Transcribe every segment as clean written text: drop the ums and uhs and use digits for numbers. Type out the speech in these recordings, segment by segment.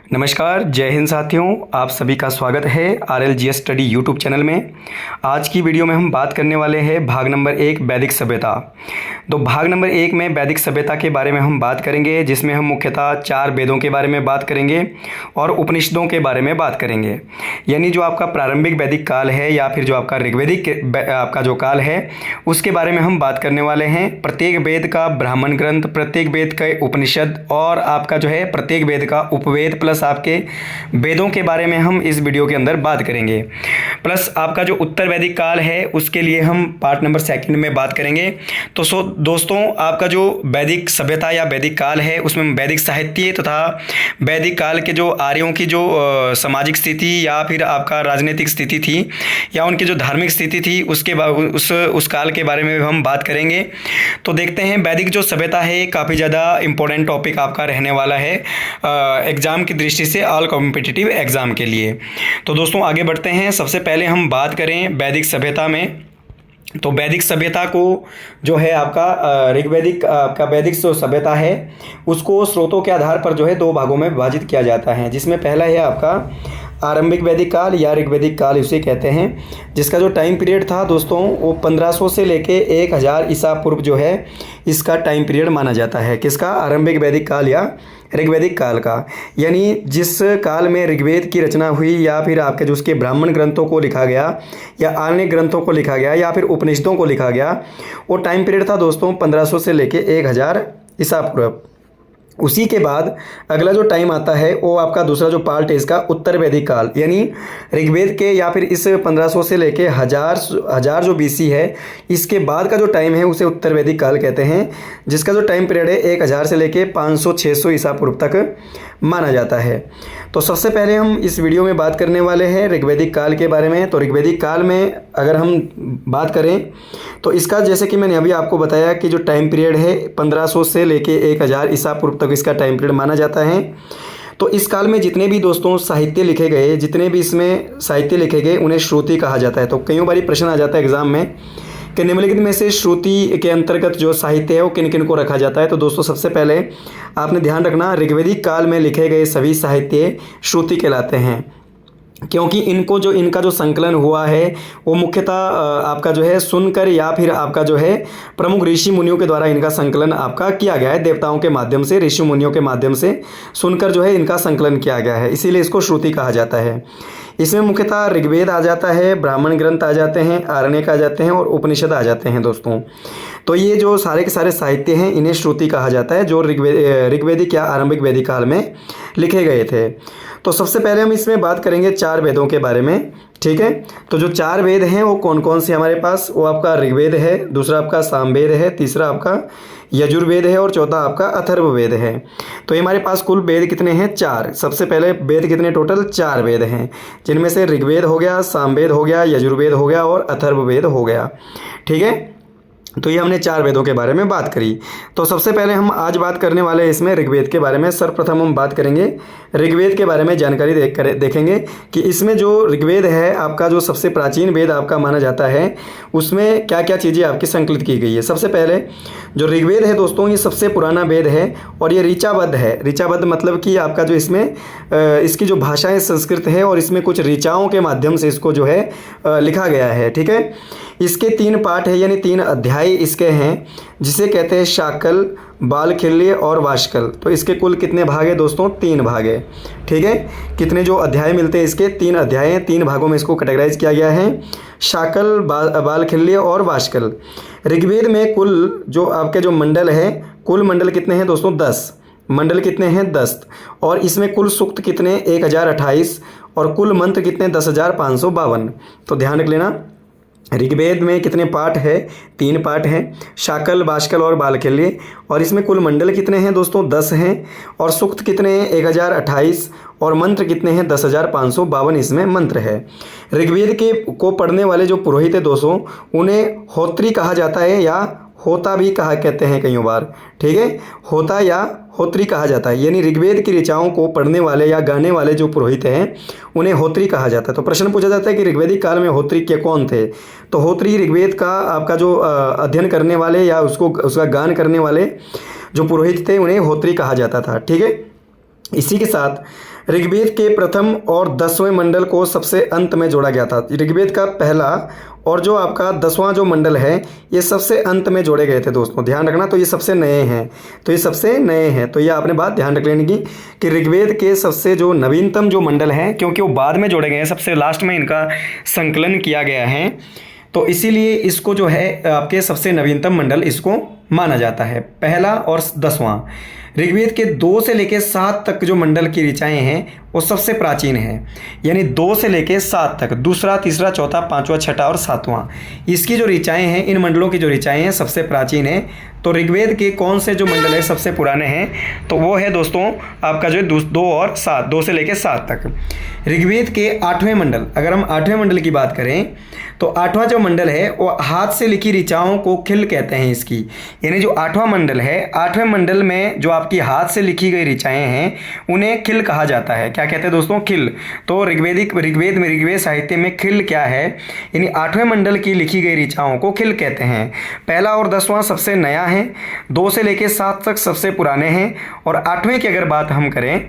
नमस्कार, जय हिंद साथियों। आप सभी का स्वागत है RLGS स्टडी यूट्यूब चैनल में। आज की वीडियो में हम बात करने वाले हैं भाग नंबर 1 वैदिक सभ्यता। तो भाग नंबर 1 में वैदिक सभ्यता के बारे में हम बात करेंगे, जिसमें हम मुख्यतः 4 वेदों के बारे में बात करेंगे और उपनिषदों के बारे में बात करेंगे। यानी जो आपका प्रारंभिक वैदिक काल है या फिर जो आपका ऋग्वेदिक आपका जो काल है उसके बारे में हम बात करने वाले हैं। प्रत्येक वेद का ब्राह्मण ग्रंथ, प्रत्येक वेद का उपनिषद और आपका जो है प्रत्येक वेद का उपवेद प्लस आपके वेदों के बारे में हम इस वीडियो के अंदर बात करेंगे। प्लस आपका जो उत्तर वैदिक काल है उसके लिए हम पार्ट नंबर 2 में बात करेंगे। तो दोस्तों, आपका जो वैदिक सभ्यता या वैदिक काल है उसमें वैदिक साहित्य तथा वैदिक काल के जो आर्यों की जो सामाजिक स्थिति या फिर आपका राजनीतिक स्थिति थी या उनकी जो धार्मिक स्थिति थी उस काल के बारे में हम बात करेंगे। तो देखते हैं, वैदिक जो सभ्यता है काफ़ी ज़्यादा इंपॉर्टेंट टॉपिक आपका रहने वाला है एग्ज़ाम की दृष्टि से, ऑल कॉम्पिटिटिव एग्ज़ाम के लिए। तो दोस्तों आगे बढ़ते हैं। सबसे पहले हम बात करें वैदिक सभ्यता में। तो वैदिक सभ्यता को जो है आपका ऋग्वैदिक आपका वैदिक जो सभ्यता है उसको स्रोतों के आधार पर जो है 2 भागों में विभाजित किया जाता है, जिसमें पहला है आपका आरंभिक वैदिक काल या ऋग्वैदिक काल इसे कहते हैं, जिसका जो टाइम पीरियड था दोस्तों वो 1500 से लेके 1000 ईसा पूर्व जो है इसका टाइम पीरियड माना जाता है। किसका? आरंभिक वैदिक काल या ऋग्वैदिक काल का। यानी जिस काल में ऋग्वेद की रचना हुई या फिर आपके जो उसके ब्राह्मण ग्रंथों को लिखा गया या अन्य ग्रंथों को लिखा गया या फिर उपनिषदों को लिखा गया, वो टाइम पीरियड था दोस्तों 1500 से लेके 1000 ईसा पूर्व। उसी के बाद अगला जो टाइम आता है वो आपका दूसरा जो पार्ट है इसका उत्तर वैदिक काल, यानी ऋग्वेद के या फिर इस 1500 से लेके हजार जो BC है इसके बाद का जो टाइम है उसे उत्तर वैदिक काल कहते हैं, जिसका जो टाइम पीरियड है 1000 से लेके 500-600 ईसा पूर्व तक माना जाता है। तो सबसे पहले हम इस वीडियो में बात करने वाले हैं ऋग्वैदिक काल के बारे में। तो ऋग्वैदिक काल में अगर हम बात करें तो इसका, जैसे कि मैंने अभी आपको बताया कि जो टाइम पीरियड है 1500 से लेके 1000 ईसा पूर्व तक इसका टाइम पीरियड माना जाता है। तो इस काल में जितने भी दोस्तों साहित्य लिखे गए, जितने भी इसमें साहित्य लिखे गए उन्हें श्रुति कहा जाता है। तो कई बार प्रश्न आ जाता है एग्जाम में कि निम्नलिखित में से श्रुति के अंतर्गत जो साहित्य है वो किन किन को रखा जाता है। तो दोस्तों सबसे पहले आपने ध्यान रखना, ऋग्वैदिक काल में लिखे गए सभी साहित्य श्रुति कहलाते हैं, क्योंकि इनका जो संकलन हुआ है वो मुख्यतः आपका जो है सुनकर या फिर आपका जो है प्रमुख ऋषि मुनियों के द्वारा इनका संकलन आपका किया गया है। देवताओं के माध्यम से, ऋषि मुनियों के माध्यम से सुनकर जो है इनका संकलन किया गया है, इसीलिए इसको श्रुति कहा जाता है। इसमें मुख्यतः ऋग्वेद आ जाता है, ब्राह्मण ग्रंथ आ जाते हैं, आरण्यक आ जाते हैं और उपनिषद आ जाते हैं दोस्तों। तो ये जो सारे के सारे साहित्य हैं इन्हें श्रुति कहा जाता है, जो ऋग्वैदिक या आरंभिक वैदिक काल में लिखे गए थे। तो सबसे पहले हम इसमें बात करेंगे 4 वेदों के बारे में, ठीक है। तो जो 4 वेद हैं वो कौन कौन से हमारे पास, वो आपका ऋग्वेद है, दूसरा आपका सामवेद है, तीसरा आपका यजुर्वेद है और चौथा आपका अथर्ववेद है। तो ये हमारे पास कुल वेद कितने हैं? 4। सबसे पहले वेद कितने? टोटल 4 वेद हैं, जिनमें से ऋग्वेद हो गया, सामवेद हो गया, यजुर्वेद हो गया और अथर्ववेद हो गया, ठीक है। तो ये हमने 4 वेदों के बारे में बात करी। तो सबसे पहले हम आज बात करने वाले हैं इसमें ऋग्वेद के बारे में। सर्वप्रथम हम बात करेंगे ऋग्वेद के बारे में, जानकारी देखेंगे कि इसमें जो ऋग्वेद है आपका जो सबसे प्राचीन वेद आपका माना जाता है उसमें क्या क्या चीज़ें आपकी संकलित की गई है। सबसे पहले जो ऋग्वेद है दोस्तों ये सबसे पुराना वेद है और ये ऋचाबद्ध है। ऋचाबद्ध मतलब कि आपका जो इसमें इसकी जो भाषा है संस्कृत है और इसमें कुछ ऋचाओं के माध्यम से इसको जो है लिखा गया है, ठीक है। इसके 3 पाठ है, यानी 3 अध्याय इसके हैं, जिसे कहते हैं शाकल, बालखिल्य और वाशकल। तो इसके कुल कितने भाग है दोस्तों? 3 भाग है, ठीक है। कितने जो अध्याय मिलते हैं इसके? 3 अध्याय हैं, 3 भागों में इसको कैटेगराइज किया गया है, शाकल, बालखिल्य और वाशकल। ऋग्वेद में कुल जो आपके जो मंडल है, कुल मंडल कितने हैं दोस्तों? 10 मंडल कितने हैं? 10। और इसमें कुल सूक्त कितने? 1028 और कुल मंत्र कितने? 10,552। तो ध्यान रख लेना, ऋग्वेद में कितने पाठ है? 3 पाठ हैं, शाकल, वाशकल और बालखिल्य। और इसमें कुल मंडल कितने हैं दोस्तों? 10 हैं। और सूक्त कितने हैं? 1028 और मंत्र कितने हैं? 10,552 इसमें मंत्र है। ऋग्वेद को पढ़ने वाले जो पुरोहित है दोस्तों उन्हें होत्री कहा जाता है या होता भी कहा कहते हैं कई बार, ठीक है। होता या होत्री कहा जाता है, यानी ऋग्वेद की ऋचाओं को पढ़ने वाले या गाने वाले जो पुरोहित हैं उन्हें होत्री कहा जाता है। तो प्रश्न पूछा जाता है कि ऋग्वेदिक काल में होत्री के कौन थे? तो होत्री ऋग्वेद का आपका जो अध्ययन करने वाले या उसका गान करने वाले जो पुरोहित थे उन्हें होत्री कहा जाता था, ठीक है। इसी के साथ ऋग्वेद के प्रथम और 10वें मंडल को सबसे अंत में जोड़ा गया था। ऋग्वेद का पहला और जो आपका 10वां जो मंडल है ये सबसे अंत में जोड़े गए थे दोस्तों, ध्यान रखना। तो ये सबसे नए हैं, तो ये सबसे नए हैं, तो ये आपने बात ध्यान रख लेने की कि ऋग्वेद के सबसे जो नवीनतम जो मंडल हैं, क्योंकि वो बाद में जोड़े गए हैं, सबसे लास्ट में इनका संकलन किया गया है, तो इसीलिए इसको जो है आपके सबसे नवीनतम मंडल इसको माना जाता है, पहला और 10वां। ऋग्वेद के 2 से लेकर 7 तक जो मंडल की ऋचाएँ हैं वो सबसे प्राचीन है, यानी 2 से लेकर 7 तक, दूसरा, तीसरा, चौथा, पांचवा, छठा और 7वां, इसकी जो ऋचाएँ हैं, इन मंडलों की जो ऋचाएँ हैं सबसे प्राचीन है। तो ऋग्वेद के कौन से जो मंडल है सबसे पुराने हैं, तो वो है दोस्तों आपका जो है 2 और 7, 2 से लेकर 7 तक। ऋग्वेद के 8वें मंडल, अगर हम 8वें मंडल की बात करें तो 8वां जो मंडल है वो हाथ से लिखी ऋचाओं को खिल कहते हैं इसकी, यानी जो 8वां मंडल है, 8वें मंडल में जो आपकी हाथ से लिखी गई ऋचाएँ हैं उन्हें खिल कहा जाता है। क्या कहते हैं दोस्तों? खिल। तो ऋग्वेद साहित्य में खिल क्या है, यानी 8वें मंडल की लिखी गई ऋचाओं को खिल कहते हैं। पहला और 10वां सबसे नया है, 2 से लेकर 7 तक सबसे पुराने हैं, और 8वें की अगर बात हम करें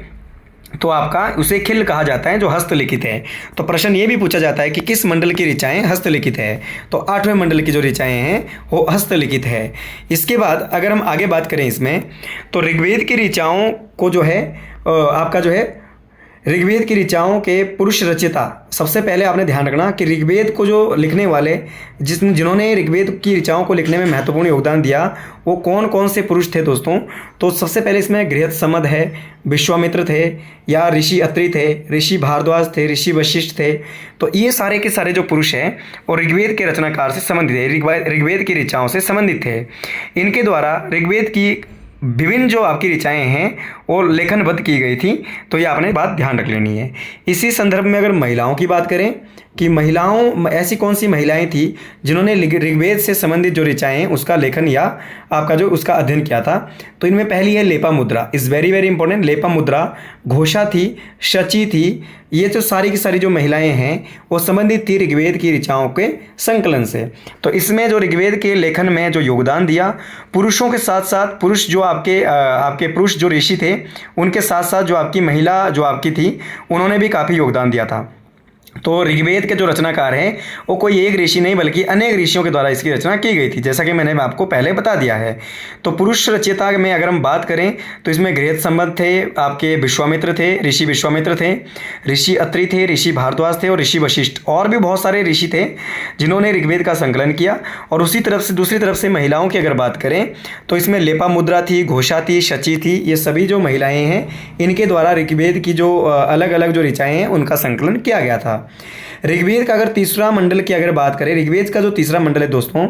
तो आपका उसे खिल कहा जाता है जो हस्तलिखित है। तो प्रश्न ये भी पूछा जाता है कि किस मंडल की ऋचाएँ हस्तलिखित है, तो 8वें मंडल की जो ऋचाएँ हैं वो हस्तलिखित है। इसके बाद अगर हम आगे बात करें इसमें, तो ऋग्वेद की ऋचाओं को जो है आपका जो है ऋग्वेद की ऋचाओं के पुरुष रचयिता, सबसे पहले आपने ध्यान रखना कि ऋग्वेद को जो लिखने वाले जिन्होंने ऋग्वेद की ऋचाओं को लिखने में महत्वपूर्ण योगदान दिया वो कौन कौन से पुरुष थे दोस्तों? तो सबसे पहले इसमें गृहस्थसमद है, विश्वामित्र थे, या ऋषि अत्रि थे, ऋषि भारद्वाज थे, ऋषि वशिष्ठ थे। तो ये सारे के सारे जो पुरुष हैं और ऋग्वेद के रचनाकार से संबंधित है, ऋग्वेद की ऋचाओं से संबंधित थे। इनके द्वारा ऋग्वेद की विभिन्न जो आपकी ऋचाएँ हैं वो लेखनबद्ध की गई थी, तो ये आपने बात ध्यान रख लेनी है। इसी संदर्भ में अगर महिलाओं की बात करें कि ऐसी कौन सी महिलाएं थी जिन्होंने ऋग्वेद से संबंधित जो ऋचाएँ हैं उसका लेखन या आपका जो उसका अध्ययन किया था, तो इनमें पहली है Lopamudra, is very very important. Lopamudra, Ghosha थी, शची थी, ये जो सारी की सारी जो महिलाएं हैं वो संबंधित थी ऋग्वेद की ऋचाओं के संकलन से। तो इसमें जो ऋग्वेद के लेखन में जो योगदान दिया, पुरुषों के साथ साथ पुरुष जो आपके पुरुष जो ऋषि थे उनके साथ साथ जो आपकी महिला जो आपकी थी उन्होंने भी काफ़ी योगदान दिया था। तो ऋग्वेद के जो रचनाकार हैं वो कोई एक ऋषि नहीं बल्कि अनेक ऋषियों के द्वारा इसकी रचना की गई थी, जैसा कि मैंने आपको पहले बता दिया है। तो पुरुष रचयिता में अगर हम बात करें तो इसमें गृहस्थसमद थे, आपके विश्वामित्र थे, ऋषि विश्वामित्र थे, ऋषि अत्रि थे, ऋषि भारद्वाज थे और ऋषि वशिष्ठ, और भी बहुत सारे ऋषि थे जिन्होंने ऋग्वेद का संकलन किया। और उसी तरफ से दूसरी तरफ से महिलाओं की अगर बात करें तो इसमें लोपामुद्रा थी, घोषा थी, शची थी, ये सभी जो महिलाएँ हैं इनके द्वारा ऋग्वेद की जो अलग अलग जो ऋचाएँ हैं उनका संकलन किया गया था। ऋग्वेद का अगर तीसरा मंडल की अगर बात करें, ऋग्वेद का जो तीसरा मंडल है दोस्तों,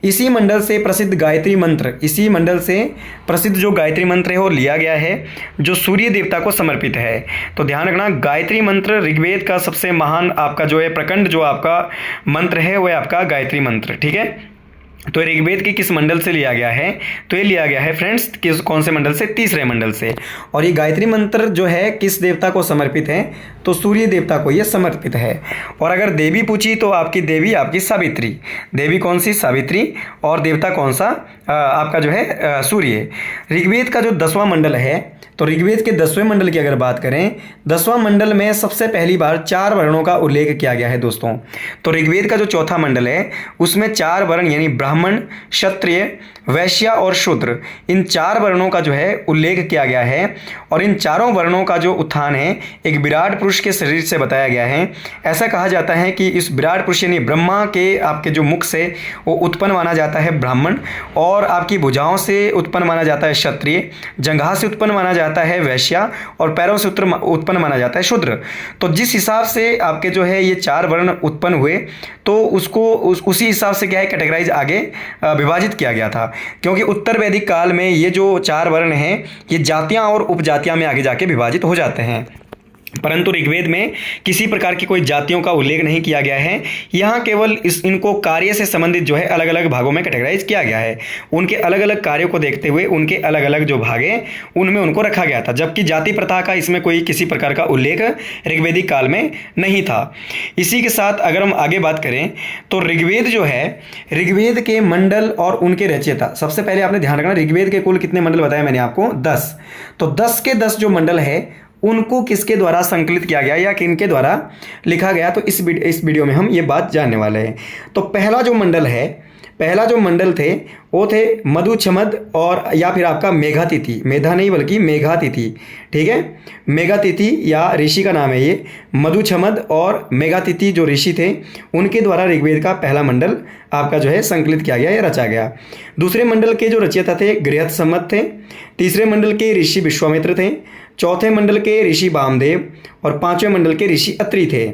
इसी मंडल से प्रसिद्ध गायत्री मंत्र, इसी मंडल से प्रसिद्ध जो गायत्री मंत्र है वो लिया गया है जो सूर्य देवता को समर्पित है। तो ध्यान रखना, गायत्री मंत्र ऋग्वेद का सबसे महान आपका जो है प्रखंड जो आपका मंत्र है वह आपका गायत्री मंत्र, ठीक है। तो ऋग्वेद की किस मंडल से लिया गया है? तो ये लिया गया है फ्रेंड्स किस कौन से मंडल से? तीसरे मंडल से। और ये गायत्री मंत्र जो है किस देवता को समर्पित है? तो सूर्य देवता को ये समर्पित है। और अगर देवी पूछी तो आपकी देवी आपकी सावित्री, देवी कौन सी? सावित्री। और देवता कौन सा? आपका जो है सूर्य। ऋग्वेद का जो 10वां मंडल है, तो ऋग्वेद के 10वें मंडल की अगर बात करें, 10वां मंडल में सबसे पहली बार 4 वर्णों का उल्लेख किया गया है दोस्तों। तो ऋग्वेद का जो चौथा मंडल है उसमें 4 वर्ण यानी ब्राह्मण, क्षत्रिय, वैश्य और शूद्र, इन 4 वर्णों का जो है उल्लेख किया गया है। और इन चारों वर्णों का जो उत्थान है एक विराट पुरुष के शरीर से बताया गया है। ऐसा कहा जाता है कि इस विराट पुरुष यानी ब्रह्मा के आपके जो मुख से वो उत्पन्न माना जाता है ब्राह्मण, और आपकी भुजाओं से उत्पन्न माना जाता है क्षत्रिय, जंघा से उत्पन्न माना जाता है वैश्य, और पैरों से उत्पन्न माना जाता है शूद्र। तो जिस हिसाब से आपके जो है ये 4 वर्ण उत्पन्न हुए तो उसको उसी हिसाब से क्या है कैटेगराइज आगे विभाजित किया गया था, क्योंकि उत्तर वैदिक काल में ये जो 4 वर्ण हैं ये जातियां और उपजातियां में आगे जाके विभाजित हो जाते हैं। परंतु ऋग्वेद में किसी प्रकार की कोई जातियों का उल्लेख नहीं किया गया है। यहाँ केवल इनको कार्य से संबंधित जो है अलग अलग भागों में कैटेगराइज किया गया है। उनके अलग अलग कार्यों को देखते हुए उनके अलग अलग जो भाग हैं उनमें उनको रखा गया था, जबकि जाति प्रथा का इसमें कोई किसी प्रकार का उल्लेख ऋग्वेदिक काल में नहीं था। इसी के साथ अगर हम आगे बात करें तो ऋग्वेद जो है, ऋग्वेद के मंडल और उनके रचयिता, सबसे पहले आपने ध्यान रखना ऋग्वेद के कुल कितने मंडल बताए मैंने आपको, 10। तो 10 के 10 जो मंडल है उनको किसके द्वारा संकलित किया गया या किनके द्वारा लिखा गया, तो इस वीडियो में हम ये बात जानने वाले हैं। तो पहला जो मंडल थे वो थे मधुचमद और या फिर आपका मेघातिथि, मेधा नहीं बल्कि मेघातिथि, ठीक है। मेघातिथि या ऋषि का नाम है ये, मधुचमद और मेघातिथि जो ऋषि थे उनके द्वारा ऋग्वेद का पहला मंडल आपका जो है संकलित किया गया या रचा गया। दूसरे मंडल के जो रचयिता थे गृहस्थसम्मत थे। तीसरे मंडल के ऋषि विश्वामित्र थे। चौथे मंडल के ऋषि वामदेव और पांचवें मंडल के ऋषि अत्रि थे।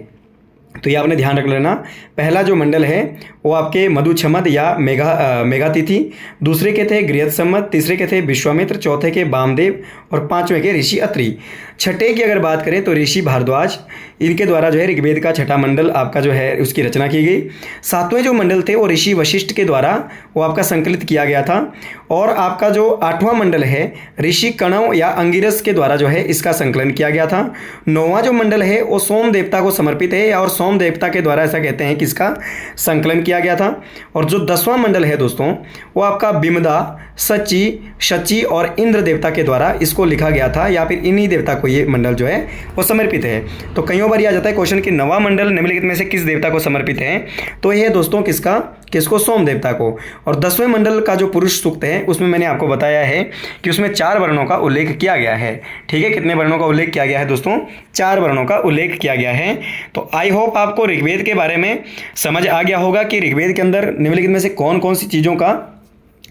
तो ये आपने ध्यान रख लेना, पहला जो मंडल है वो आपके मधुचमद या मेघातिथि, दूसरे के थे गृहस्थसम्मत, तीसरे के थे विश्वामित्र, चौथे के वामदेव और पांचवें के ऋषि अत्रि। छठे की अगर बात करें तो ऋषि भारद्वाज, इनके द्वारा जो है ऋग्वेद का छठा मंडल आपका जो है उसकी रचना की गई। सातवें जो मंडल थे वो ऋषि वशिष्ठ के द्वारा वो आपका संकलित किया गया था। और आपका जो आठवां मंडल है ऋषि कणव या अंगिरस के द्वारा जो है इसका संकलन किया गया था। नौवां जो मंडल है वो सोम देवता को समर्पित है और सोम देवता के द्वारा ऐसा कहते हैं कि इसका संकलन किया गया था। और जो 10वां मंडल है दोस्तों वो आपका बिमदा, शची और इंद्र देवता के द्वारा इसको लिखा गया था, या फिर इन्हीं देवता को ये मंडल जो है वो समर्पित है। तो कईयों बार आ जाता है क्वेश्चन कि 9वां मंडल निम्नलिखित में से किस देवता को समर्पित है, तो ये है दोस्तों किसको, सोम देवता को। और 10वें मंडल का जो पुरुष सूक्त है उसमें मैंने आपको बताया है कि उसमें 4 वर्णों का उल्लेख किया गया है, ठीक है। कितने वर्णों का उल्लेख किया गया है दोस्तों, 4 वर्णों का उल्लेख किया गया है। तो आई होप आपको ऋग्वेद के बारे में समझ आ गया होगा कि ऋग्वेद के अंदर निम्नलिखित में से कौन कौन सी चीज़ों का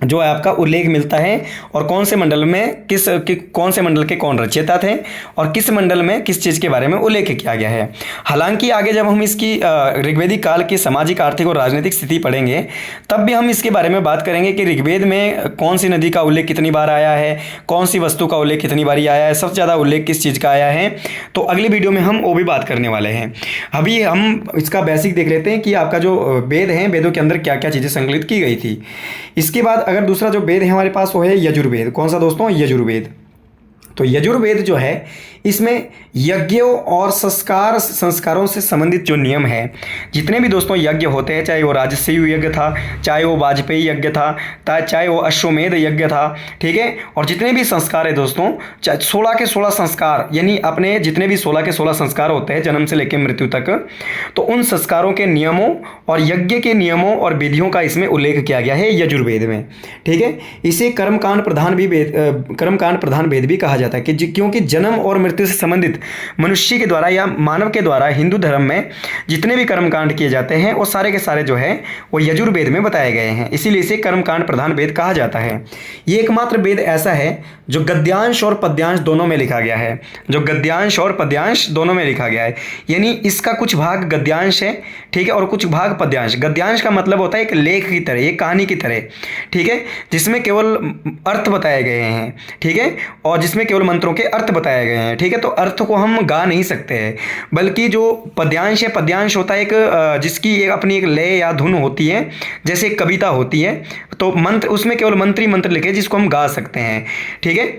जो है आपका उल्लेख मिलता है और कौन से मंडल में कौन से मंडल के कौन रचयिता थे और किस मंडल में किस चीज़ के बारे में उल्लेख किया गया है। हालांकि आगे जब हम इसकी ऋग्वेदिक काल की सामाजिक, आर्थिक और राजनीतिक स्थिति पढ़ेंगे तब भी हम इसके बारे में बात करेंगे कि ऋग्वेद में कौन सी नदी का उल्लेख कितनी बार आया है, कौन सी वस्तु का उल्लेख कितनी बार आया है, सबसे ज़्यादा उल्लेख किस चीज़ का आया है। तो अगली वीडियो में हम वो भी बात करने वाले हैं। अभी हम इसका बेसिक देख लेते हैं कि आपका जो वेद हैं, वेदों के अंदर क्या क्या चीज़ें संकलित की गई थी। इसके बाद अगर दूसरा जो वेद है हमारे पास वो है यजुर्वेद। कौन सा दोस्तों, यजुर्वेद। तो यजुर्वेद जो है इसमें यज्ञों और संस्कारों से संबंधित जो नियम है, जितने भी दोस्तों यज्ञ होते हैं, चाहे वो राजस्व यज्ञ था, चाहे वो वाजपेयी यज्ञ था, चाहे वो अश्वमेध यज्ञ था, ठीक है। और जितने भी संस्कार है दोस्तों, 16 के 16 संस्कार, यानी अपने जितने भी 16 के 16 संस्कार होते हैं जन्म से लेकर मृत्यु तक, तो उन संस्कारों के नियमों और यज्ञ के नियमों और विधियों का इसमें उल्लेख किया गया है यजुर्वेद में, ठीक है। इसे कर्मकांड प्रधान वेद भी कहा जाता है कि क्योंकि जन्म और मृत्यु से संबंधित मनुष्य के द्वारा या मानव के द्वारा हिंदू धर्म में जितने भी कर्मकांड किए जाते हैं वो सारे के सारे जो है वो यजुर्वेद में बताए गए हैं, इसीलिए इसे कर्मकांड प्रधान वेद कहा जाता है। ये एकमात्र वेद ऐसा है जो गद्यांश और पद्यांश दोनों में लिखा गया है, जो गद्यांश और पद्यांश दोनों में लिखा गया है, यानी इसका कुछ भाग गद्यांश है, ठीक है, और कुछ भाग पद्यांश। गद्यांश का मतलब होता है एक लेख की तरह, एक कहानी की तरह, ठीक है, जिसमें केवल अर्थ बताए गए हैं, ठीक है, और जिसमें केवल मंत्रों के अर्थ बताए गए हैं, ठीक है। तो अर्थ को हम गा नहीं सकते हैं, बल्कि जो पद्यांश है, पद्यांश होता है एक जिसकी एक अपनी एक लय या धुन होती है, जैसे एक कविता होती है, तो मंत्र उसमें केवल मंत्र लिखे जिसको हम गा सकते हैं, ठीक है,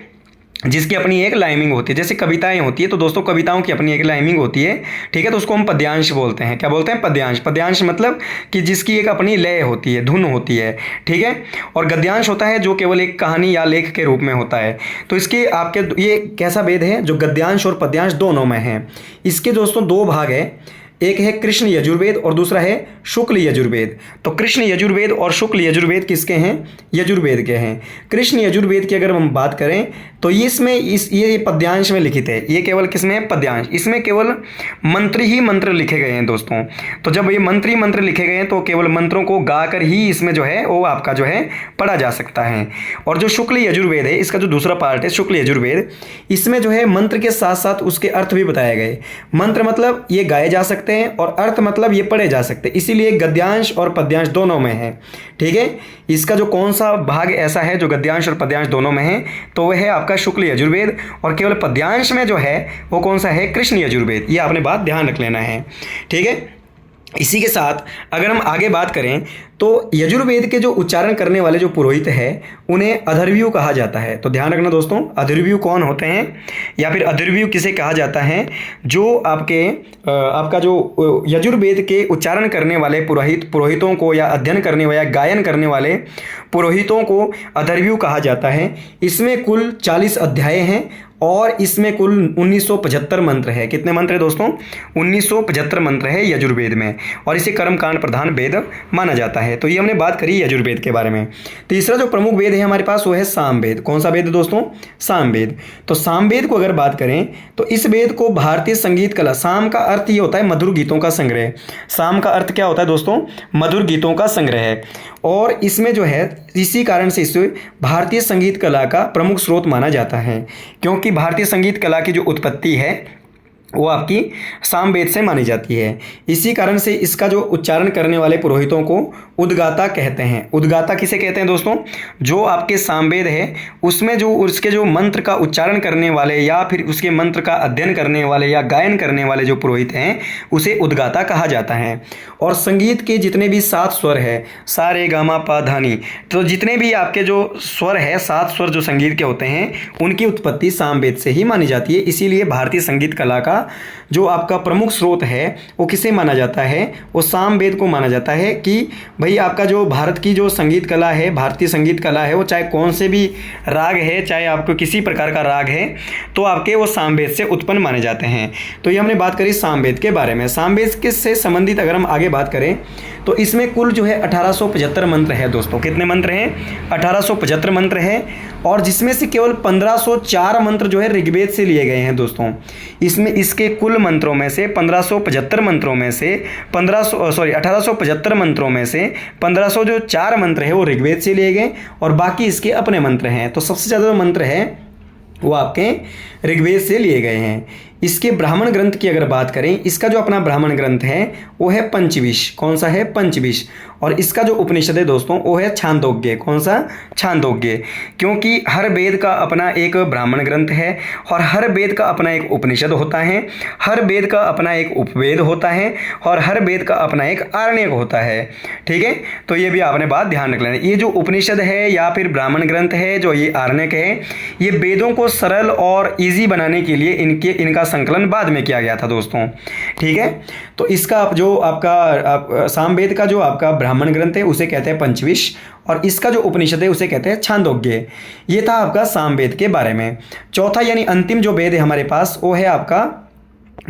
जिसकी अपनी एक लाइमिंग होती है। जैसे कविताएं होती है तो दोस्तों कविताओं की अपनी एक लाइमिंग होती है, ठीक है, तो उसको हम पद्यांश बोलते हैं। क्या बोलते हैं? पद्यांश। पद्यांश मतलब कि जिसकी एक अपनी लय होती है, धुन होती है, ठीक है। और गद्यांश होता है जो केवल एक कहानी या लेख के रूप में होता है। तो इसके आपके ये कैसा वेद है जो गद्यांश और पद्यांश दोनों में है। इसके दोस्तों 2 भाग है, एक है कृष्ण यजुर्वेद और दूसरा है शुक्ल यजुर्वेद। तो कृष्ण यजुर्वेद और शुक्ल यजुर्वेद किसके हैं? यजुर्वेद के हैं। कृष्ण यजुर्वेद की अगर हम बात करें तो इसमें ये पद्यांश में लिखित है, ये केवल किसमें? पद्यांश। इसमें केवल मंत्र ही मंत्र लिखे गए हैं दोस्तों। तो जब ये मंत्र ही मंत्र लिखे गए हैं तो केवल मंत्रों को गाकर ही इसमें जो है वो आपका जो है पढ़ा जा सकता है। और जो शुक्ल यजुर्वेद है, इसका जो दूसरा पार्ट है शुक्ल यजुर्वेद, इसमें जो है मंत्र के साथ साथ उसके अर्थ भी बताए गए। मंत्र मतलब ये गाए जा सकते हैं और अर्थ मतलब ये पढ़े जा सकते हैं, इसीलिए गद्यांश और पद्यांश दोनों में है, ठीक है। इसका जो कौन सा भाग ऐसा है जो गद्यांश और पद्यांश दोनों में है, तो वह है आपका आपका शुक्ल यजुर्वेद, और केवल पद्यांश में जो है वो कौन सा है, कृष्ण यजुर्वेद। ये आपने बात ध्यान रख लेना है, ठीक है। इसी के साथ अगर हम आगे बात करें तो यजुर्वेद के जो उच्चारण करने वाले जो पुरोहित हैं उन्हें अधर्व्यू कहा जाता है। तो ध्यान रखना दोस्तों, अधर्व्यू कौन होते हैं या फिर अधर्व्यू किसे कहा जाता है, जो आपका जो यजुर्वेद के उच्चारण करने वाले पुरोहितों को या अध्ययन करने वाले या गायन करने वाले पुरोहितों को अधर्व्यू कहा जाता है। इसमें कुल 40 अध्याय हैं और इसमें कुल 1975 मंत्र है। कितने मंत्र है दोस्तों, 1975 मंत्र है यजुर्वेद में, और इसे कर्मकांड प्रधान वेद माना जाता है। तो ये हमने बात करी यजुर्वेद के बारे में। तीसरा जो प्रमुख वेद है हमारे पास वो है सामवेद। कौन सा वेद दोस्तों, सामवेद। तो सामवेद को अगर बात करें तो इस वेद को भारतीय संगीत कला, साम का अर्थ ये होता है मधुर गीतों का संग्रह। साम का अर्थ क्या होता है दोस्तों, मधुर गीतों का संग्रह है, और इसमें जो है इसी कारण से इसे भारतीय संगीत कला का प्रमुख स्रोत माना जाता है, क्योंकि भारतीय संगीत कला की जो उत्पत्ति है वो आपकी सामवेद से मानी जाती है। इसी कारण से इसका जो उच्चारण करने वाले पुरोहितों को उद्गाता कहते हैं। उद्गाता किसे कहते हैं दोस्तों, जो आपके सामवेद है उसमें जो उसके जो मंत्र का उच्चारण करने वाले या फिर उसके मंत्र का अध्ययन करने वाले या गायन करने वाले जो पुरोहित हैं उसे उद्गाता कहा जाता है। और संगीत के जितने भी 7 स्वर है, सा रे गा मा पा धा नी, तो जितने भी आपके जो स्वर है 7 स्वर जो संगीत के होते हैं उनकी उत्पत्ति सामवेद से ही मानी जाती है। इसीलिए भारतीय संगीत कला का जो आपका प्रमुख स्रोत है वो किसे माना जाता है, वो सामवेद को माना जाता है कि भाई आपका जो भारत की जो संगीत कला है, भारतीय संगीत कला है, वो चाहे कौन से भी राग है, चाहे आपको किसी प्रकार का राग है, तो आपके वो सामवेद से उत्पन्न माने जाते हैं। तो ये हमने बात करी सामवेद के बारे में। सामवेद के से संबंधित अगर हम आगे बात करें तो इसमें कुल जो है 1875 मंत्र है दोस्तों। कितने मंत्र हैं, 1875 मंत्र है, और जिसमें से केवल 1504 मंत्र जो है ऋग्वेद से लिए गए हैं दोस्तों। इसमें इसके कुल मंत्रों में से 1575 मंत्रों में से 1875 मंत्रों में से 1500 जो 4 मंत्र है वो ऋग्वेद से लिए गए, और बाकी इसके अपने मंत्र हैं। तो सबसे ज़्यादा जो मंत्र है वो आपके ऋग्वेद से लिए गए हैं। इसके ब्राह्मण ग्रंथ की अगर बात करें, इसका जो अपना ब्राह्मण ग्रंथ है वो है पंचविश। कौन सा है, पंचविश। और इसका जो उपनिषद है दोस्तों वो है छांदोग्य। कौन सा, छांदोग्य। क्योंकि हर वेद का अपना एक ब्राह्मण ग्रंथ है और हर वेद का अपना एक उपनिषद होता है, हर वेद का अपना एक उपवेद होता है, और हर वेद का अपना एक आरण्यक होता है, ठीक है। तो ये भी आपने बात ध्यान रख लेना। ये जो उपनिषद है या फिर ब्राह्मण ग्रंथ है, जो ये आरण्यक है, ये वेदों को सरल और ईजी बनाने के लिए इनका संकलन बाद में किया गया था दोस्तों, ठीक है। तो इसका जो आपका सामवेद का जो आपका ब्राह्मण ग्रंथ है उसे कहते हैं पंचविश, और इसका जो उपनिषद है उसे कहते हैं छांदोग्य। ये था आपका सामवेद के बारे में। चौथा यानी अंतिम जो वेद है हमारे पास वो है आपका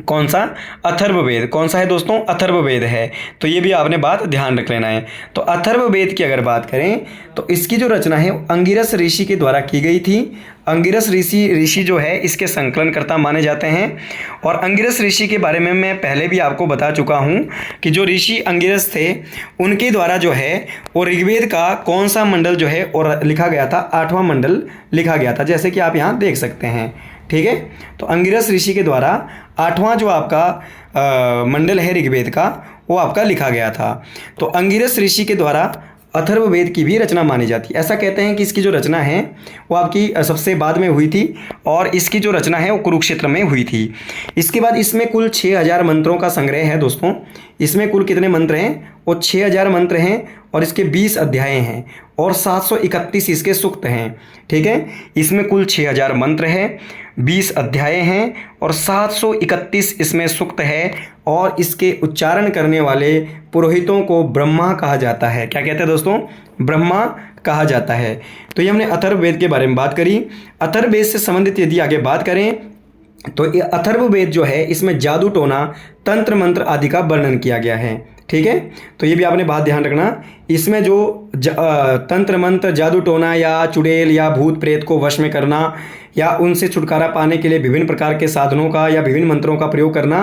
कौन सा, अथर्ववेद। कौन सा है दोस्तों, अथर्ववेद है। तो ये भी आपने बात ध्यान रख लेना है। तो अथर्ववेद की अगर बात करें तो इसकी जो रचना है अंगिरस ऋषि के द्वारा की गई थी। अंगिरस ऋषि जो है इसके संकलनकर्ता माने जाते हैं। और अंगिरस ऋषि के बारे में मैं पहले भी आपको बता चुका हूँ कि जो ऋषि अंगिरस थे उनके द्वारा जो है वो ऋग्वेद का कौन सा मंडल जो है और लिखा गया था, 8वां मंडल लिखा गया था, जैसे कि आप यहाँ देख सकते हैं, ठीक है। तो अंगिरस ऋषि के द्वारा 8वां जो आपका मंडल है ऋग्वेद का वो आपका लिखा गया था। तो अंगिरस ऋषि के द्वारा अथर्ववेद की भी रचना मानी जाती है। ऐसा कहते हैं कि इसकी जो रचना है वो आपकी सबसे बाद में हुई थी, और इसकी जो रचना है वो कुरुक्षेत्र में हुई थी। इसके बाद इसमें कुल 6000 मंत्रों का संग्रह है दोस्तों। इसमें कुल कितने मंत्र हैं, वो 6000 मंत्र हैं, और इसके 20 अध्याय हैं, और 731 इसके सूक्त हैं, ठीक है। इसमें कुल 6000 मंत्र है, 20 अध्याय हैं, और 731 इसमें सूक्त है, और इसके उच्चारण करने वाले पुरोहितों को ब्रह्मा कहा जाता है। क्या कहते हैं दोस्तों, ब्रह्मा कहा जाता है। तो ये हमने अथर्ववेद के बारे में बात करी। अथर्ववेद से संबंधित यदि आगे बात करें तो ये अथर्ववेद जो है इसमें जादू टोना, तंत्र मंत्र आदि का वर्णन किया गया है, ठीक है। तो ये भी आपने बात ध्यान रखना। इसमें जो तंत्र मंत्र, जादू टोना या चुड़ैल या भूत प्रेत को वश में करना या उनसे छुटकारा पाने के लिए विभिन्न प्रकार के साधनों का या विभिन्न मंत्रों का प्रयोग करना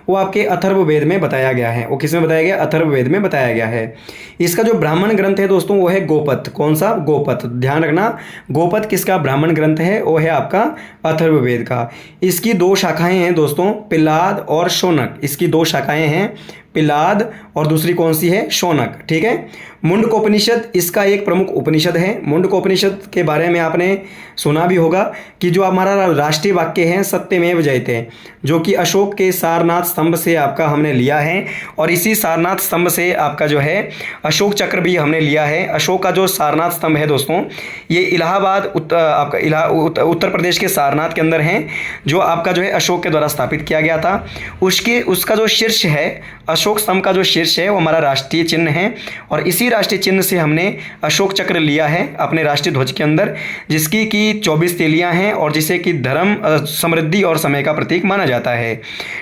वो आपके अथर्ववेद में बताया गया है। वो किस में बताया गया, अथर्ववेद में बताया गया है। इसका जो ब्राह्मण ग्रंथ है दोस्तों वो है गोपथ। कौन सा, गोपथ। ध्यान रखना, गोपथ किसका ब्राह्मण ग्रंथ है, वो है आपका अथर्ववेद का। इसकी 2 शाखाएं हैं दोस्तों, पिलाद और शौनक। इसकी 2 शाखाएं हैं, पिलाद और दूसरी कौन सी है, शौनक, ठीक है। मुंडकोपनिषद इसका एक प्रमुख उपनिषद है। मुंडकोपनिषद के बारे में आपने सुना भी होगा कि जो हमारा राष्ट्रीय वाक्य है सत्यमेव जयते, जो कि अशोक के सारनाथ स्तंभ से आपका हमने लिया है, और इसी सारनाथ स्तंभ से आपका जो है अशोक चक्र भी हमने लिया है। अशोक का जो सारनाथ स्तंभ है दोस्तों, ये इलाहाबाद आपका उत्तर प्रदेश के सारनाथ के अंदर है, जो आपका जो है अशोक के द्वारा स्थापित किया गया था। उसका जो शीर्ष है, अशोक स्तंभ का जो शीर्ष है वो हमारा राष्ट्रीय चिन्ह है, और इसी राष्ट्रीय चिन्ह से हमने अशोक चक्र लिया है अपने राष्ट्रीय ध्वज के अंदर, जिसकी कि 24 तीलियां हैं और जिसे कि धर्म, समृद्धि और समय का प्रतीक माना जाता है।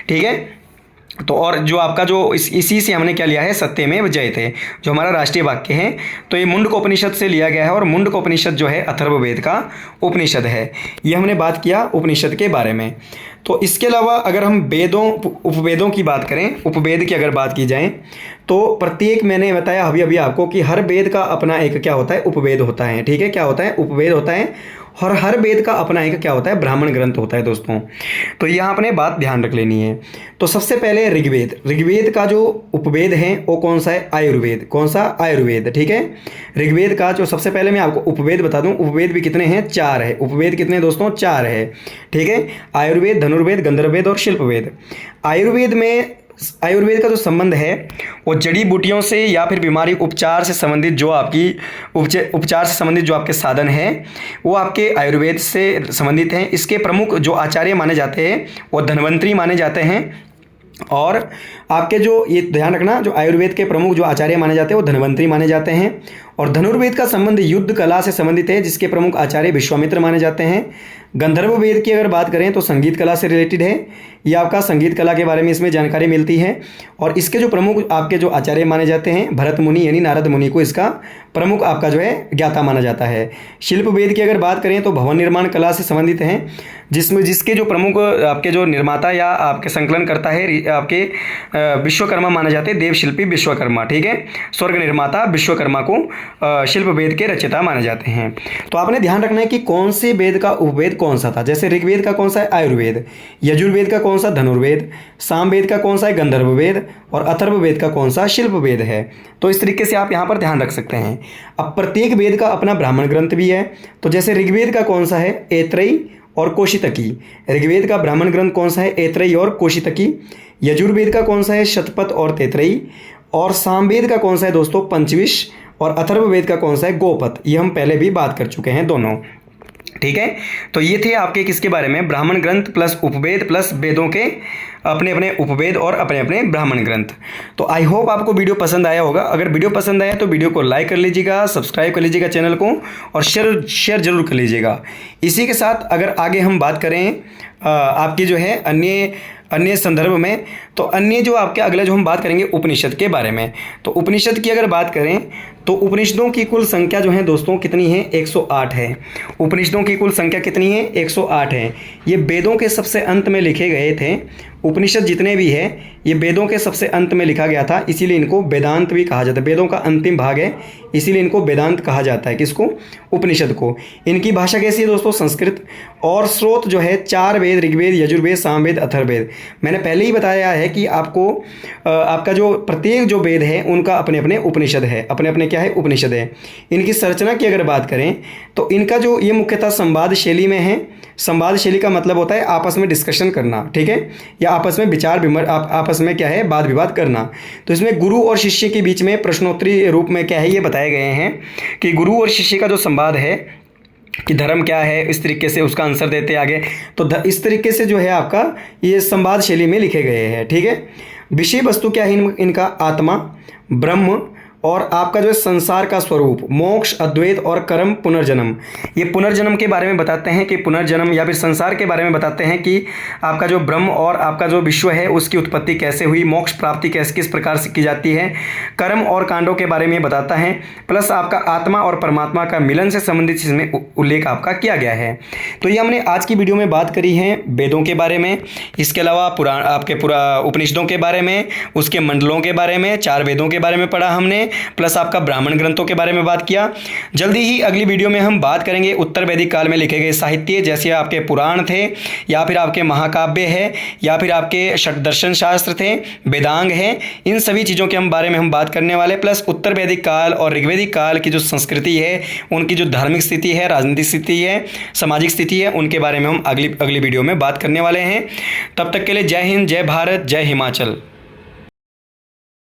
ठीक है, तो और जो आपका जो इसी से हमने क्या लिया है, सत्यमेव जयते, जो हमारा राष्ट्रीय वाक्य है। तो ये मुंडक उपनिषद से लिया गया है, और मुंडक उपनिषद जो है अथर्ववेद का उपनिषद है। ये हमने बात किया उपनिषद के बारे में। तो इसके अलावा अगर हम वेदों, उपवेदों की बात करें, उपवेद की अगर बात की जाए, तो प्रत्येक, मैंने बताया अभी आपको कि हर वेद का अपना एक क्या होता है, उपवेद होता है। ठीक है, क्या होता है, उपवेद होता है, और हर वेद का अपना एक क्या होता है, ब्राह्मण ग्रंथ होता है दोस्तों। तो यहाँ अपने बात ध्यान रख लेनी है। तो सबसे पहले ऋग्वेद, ऋग्वेद का जो उपवेद है वो कौन सा है, आयुर्वेद। कौन सा, आयुर्वेद। ठीक है, ऋग्वेद का जो सबसे पहले मैं आपको उपवेद बता दूं, उपवेद भी कितने हैं, 4 है। उपवेद कितने दोस्तों, 4 है। ठीक है, आयुर्वेद, धनुर्वेद, गंधर्ववेद और शिल्पवेद। आयुर्वेद का जो संबंध है वो जड़ी बूटियों से या फिर बीमारी उपचार से संबंधित जो आपकी उपचार से संबंधित जो आपके साधन हैं वो आपके आयुर्वेद से संबंधित हैं। इसके प्रमुख जो आचार्य माने जाते हैं वो धन्वंतरी माने जाते हैं, और आपके जो, ये ध्यान रखना, जो आयुर्वेद के प्रमुख जो आचार्य माने जाते हैं वो धन्वंतरी माने जाते हैं। और धनुर्वेद का संबंध युद्ध कला से संबंधित है, जिसके प्रमुख आचार्य विश्वामित्र माने जाते हैं। गंधर्व वेद की अगर बात करें तो संगीत कला से रिलेटेड है, ये आपका संगीत कला के बारे में इसमें जानकारी मिलती है। और इसके जो प्रमुख आपके जो आचार्य माने जाते हैं, भरत मुनि यानी नारद मुनि को इसका प्रमुख आपका जो है ज्ञाता माना जाता है। शिल्प वेद की अगर बात करें तो भवन निर्माण कला से संबंधित हैं, जिसके जो प्रमुख आपके जो निर्माता या आपके संकलन करता है आपके विश्वकर्मा माने जाते हैं, देवशिल्पी विश्वकर्मा। ठीक है, स्वर्ग निर्माता विश्वकर्मा को शिल्प वेद के रचयिता माने जाते हैं। तो आपने ध्यान रखना है कि कौन से वेद का उपवेद कौन सा था। जैसे ऋग्वेद का कौन सा है, आयुर्वेद। यजुर्वेद का कौन सा, धनुर्वेद। सामवेद का कौन सा है, गंधर्ववेद। और अथर्ववेद का कौन सा, शिल्पवेद है। तो इस तरीके से आप यहाँ पर ध्यान रख सकते हैं। अब प्रत्येक वेद का अपना ब्राह्मण ग्रंथ भी है। तो जैसे ऋग्वेद का कौन सा है, ऐत्रेयी और कोशितकी। ऋग्वेद का ब्राह्मण ग्रंथ कौन सा है, ऐत्रेयी और कोशितकी। यजुर्वेद का कौन सा है, शतपथ और तैत्रेयी। और सामवेद का कौन सा है दोस्तों, पंचविश। और अथर्ववेद का कौन सा है, गोपथ। ये हम पहले भी बात कर चुके हैं दोनों। ठीक है, तो ये थे आपके किसके बारे में, ब्राह्मण ग्रंथ प्लस उपवेद प्लस वेदों के अपने अपने उपवेद और अपने अपने ब्राह्मण ग्रंथ। तो आई होप आपको वीडियो पसंद आया होगा। अगर वीडियो पसंद आया तो वीडियो को लाइक कर लीजिएगा, सब्सक्राइब कर लीजिएगा चैनल को, और शेयर जरूर कर लीजिएगा। इसी के साथ अगर आगे हम बात करें आपकी जो है अन्य संदर्भ में, तो अन्य जो आपके अगला जो हम बात करेंगे उपनिषद के बारे में। तो उपनिषद की अगर बात करें तो उपनिषदों की कुल संख्या जो है दोस्तों कितनी है, 108 है। उपनिषदों की कुल संख्या कितनी है, 108 है। ये वेदों के सबसे अंत में लिखे गए थे। उपनिषद जितने भी है ये वेदों के सबसे अंत में लिखा गया था, इसीलिए इनको वेदांत भी कहा जाता है। वेदों का अंतिम भाग है, इसीलिए इनको वेदांत कहा जाता है। किसको, उपनिषद को। इनकी भाषा कैसी है दोस्तों, संस्कृत। और स्रोत जो है 4 वेद, ऋग्वेद, यजुर्वेद, सामवेद, अथर्ववेद। मैंने पहले ही बताया है कि आपको आपका जो प्रत्येक जो वेद है उनका अपने अपने उपनिषद है, अपने अपने क्या है, उपनिषद है। इनकी संरचना की अगर बात करें तो इनका जो ये मुख्यतः संवाद शैली में है। संवाद शैली का मतलब होता है आपस में डिस्कशन करना। ठीक है, या आपस में विचार विमर्श, आपस में क्या है, वाद विवाद करना। तो इसमें गुरु और शिष्य के बीच में प्रश्नोत्तरी रूप में क्या है ये बताए गए हैं कि गुरु और शिष्य का जो संवाद है कि धर्म क्या है, इस तरीके से उसका आंसर देते आगे। तो इस तरीके से जो है आपका ये संवाद शैली में लिखे गए हैं। ठीक है, विषय वस्तु क्या है इनका, आत्मा, ब्रह्म, और आपका जो है संसार का स्वरूप, मोक्ष, अद्वैत और कर्म, पुनर्जन्म। ये पुनर्जन्म के बारे में बताते हैं कि पुनर्जन्म, या फिर संसार के बारे में बताते हैं कि आपका जो ब्रह्म और आपका जो विश्व है उसकी उत्पत्ति कैसे हुई, मोक्ष प्राप्ति किस प्रकार से की जाती है, कर्म और कांडों के बारे में बताता है। प्लस आपका आत्मा और परमात्मा का मिलन से संबंधित इसमें उल्लेख आपका किया गया है। तो ये हमने आज की वीडियो में बात करी है वेदों के बारे में। इसके अलावा पूरा उपनिषदों के बारे में, उसके मंडलों के बारे में, 4 वेदों के बारे में पढ़ा हमने, प्लस आपका ब्राह्मण ग्रंथों के बारे में बात किया। जल्दी ही अगली वीडियो में हम बात करेंगे उत्तर वैदिक काल में लिखे गए साहित्य, जैसे आपके पुराण थे या फिर आपके महाकाव्य है या फिर आपके षट्दर्शन शास्त्र थे, वेदांग है, इन सभी चीज़ों के बारे में हम बात करने वाले। प्लस उत्तर वैदिक काल और ऋग्वैदिक काल की जो संस्कृति है, उनकी जो धार्मिक स्थिति है, राजनीतिक स्थिति है, सामाजिक स्थिति है, उनके बारे में हम अगली वीडियो में बात करने वाले हैं। तब तक के लिए जय हिंद, जय भारत, जय हिमाचल।